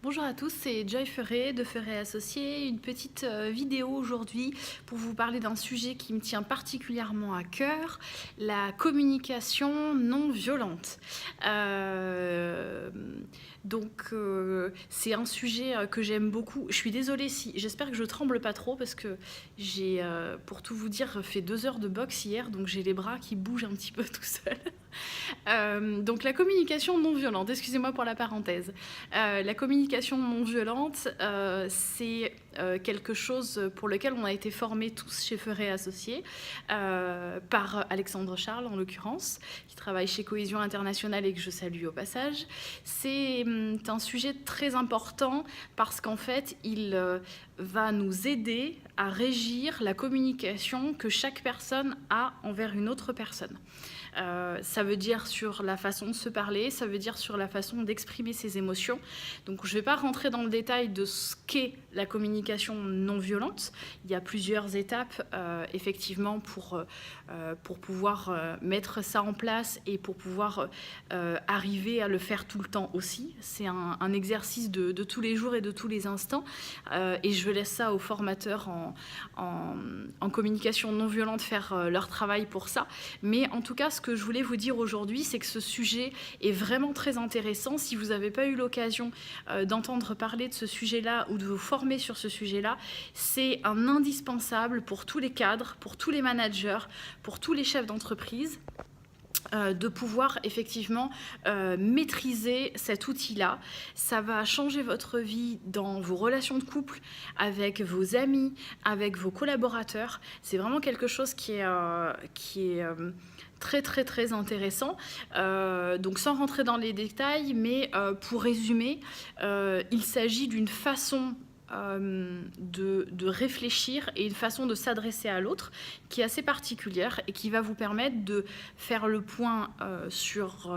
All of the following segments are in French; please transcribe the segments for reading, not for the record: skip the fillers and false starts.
Bonjour à tous, c'est Joy Ferré de Ferré Associés. Une petite vidéo aujourd'hui pour vous parler d'un sujet qui me tient particulièrement à cœur, la communication non violente. C'est un sujet que j'aime beaucoup. Je suis désolée si, j'espère que je tremble pas trop parce que j'ai, pour tout vous dire, fait 2 heures de boxe hier, donc j'ai les bras qui bougent un petit peu tout seul. Donc la communication non violente, excusez-moi pour la parenthèse. La communication non violente, c'est quelque chose pour lequel on a été formés tous chez Ferré Associés, par Alexandre Charles en l'occurrence, qui travaille chez Cohésion Internationale et que je salue au passage. C'est un sujet très important parce qu'en fait, il va nous aider à régir la communication que chaque personne a envers une autre personne. Ça veut dire sur la façon de se parler, ça veut dire sur la façon d'exprimer ses émotions. Donc je ne vais pas rentrer dans le détail de ce qu'est la communication non violente. Il y a plusieurs étapes effectivement pour pouvoir mettre ça en place et pour pouvoir arriver à le faire tout le temps aussi. C'est un exercice de tous les jours et de tous les instants et je laisse ça aux formateurs en communication non violente faire leur travail pour ça. Mais en tout cas, ce que je voulais vous dire aujourd'hui, c'est que ce sujet est vraiment très intéressant. Si vous n'avez pas eu l'occasion d'entendre parler de ce sujet-là ou de vous former sur ce sujet-là, c'est un indispensable pour tous les cadres, pour tous les managers, pour tous les chefs d'entreprise. De pouvoir effectivement maîtriser cet outil-là. Ça va changer votre vie dans vos relations de couple, avec vos amis, avec vos collaborateurs. C'est vraiment quelque chose qui est très intéressant. Donc sans rentrer dans les détails, mais pour résumer, il s'agit d'une façon de réfléchir et une façon de s'adresser à l'autre qui est assez particulière et qui va vous permettre de faire le point sur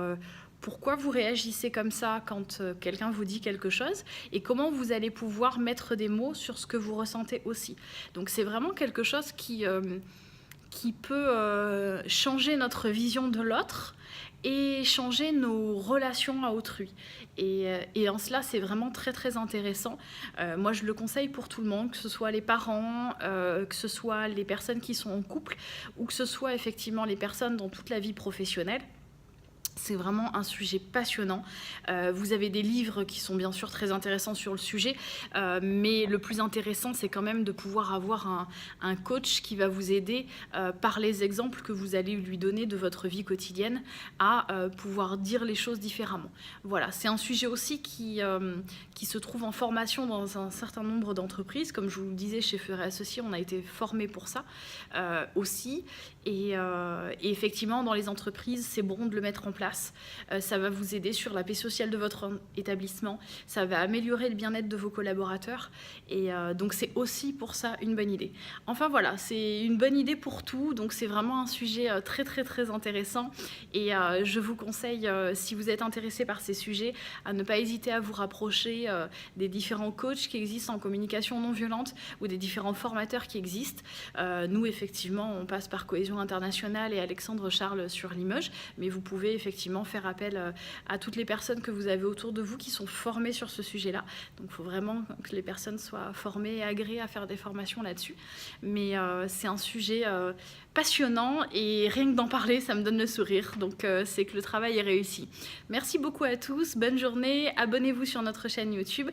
pourquoi vous réagissez comme ça quand quelqu'un vous dit quelque chose et comment vous allez pouvoir mettre des mots sur ce que vous ressentez aussi. Donc c'est vraiment quelque chose qui peut changer notre vision de l'autre et changer nos relations à autrui. Et en cela, c'est vraiment très intéressant. Moi, je le conseille pour tout le monde, que ce soit les parents, que ce soit les personnes qui sont en couple, ou que ce soit effectivement les personnes dans toute la vie professionnelle. C'est vraiment un sujet passionnant. Vous avez des livres qui sont bien sûr très intéressants sur le sujet, mais le plus intéressant, c'est quand même de pouvoir avoir un coach qui va vous aider par les exemples que vous allez lui donner de votre vie quotidienne à pouvoir dire les choses différemment. Voilà, c'est un sujet aussi qui se trouve en formation dans un certain nombre d'entreprises. Comme je vous le disais, chez Ferré Associés, on a été formés pour ça aussi. Et effectivement, dans les entreprises, c'est bon de le mettre en place. Ça va vous aider sur la paix sociale de votre établissement. Ça va améliorer le bien-être de vos collaborateurs. Et donc, c'est aussi pour ça une bonne idée. Enfin, voilà, c'est une bonne idée pour tout. Donc, c'est vraiment un sujet très intéressant. Et je vous conseille, si vous êtes intéressé par ces sujets, à ne pas hésiter à vous rapprocher des différents coachs qui existent en communication non violente ou des différents formateurs qui existent. Nous, effectivement, on passe par Cohésion Internationale et Alexandre Charles sur Limoges, mais vous pouvez effectivement faire appel à toutes les personnes que vous avez autour de vous qui sont formées sur ce sujet-là. Donc, il faut vraiment que les personnes soient formées et agréées à faire des formations là-dessus. Mais c'est un sujet passionnant et rien que d'en parler, ça me donne le sourire. Donc, c'est que le travail est réussi. Merci beaucoup à tous. Bonne journée. Abonnez-vous sur notre chaîne YouTube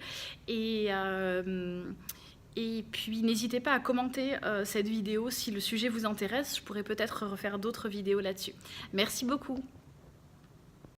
et puis, n'hésitez pas à commenter cette vidéo si le sujet vous intéresse. Je pourrais peut-être refaire d'autres vidéos là-dessus. Merci beaucoup.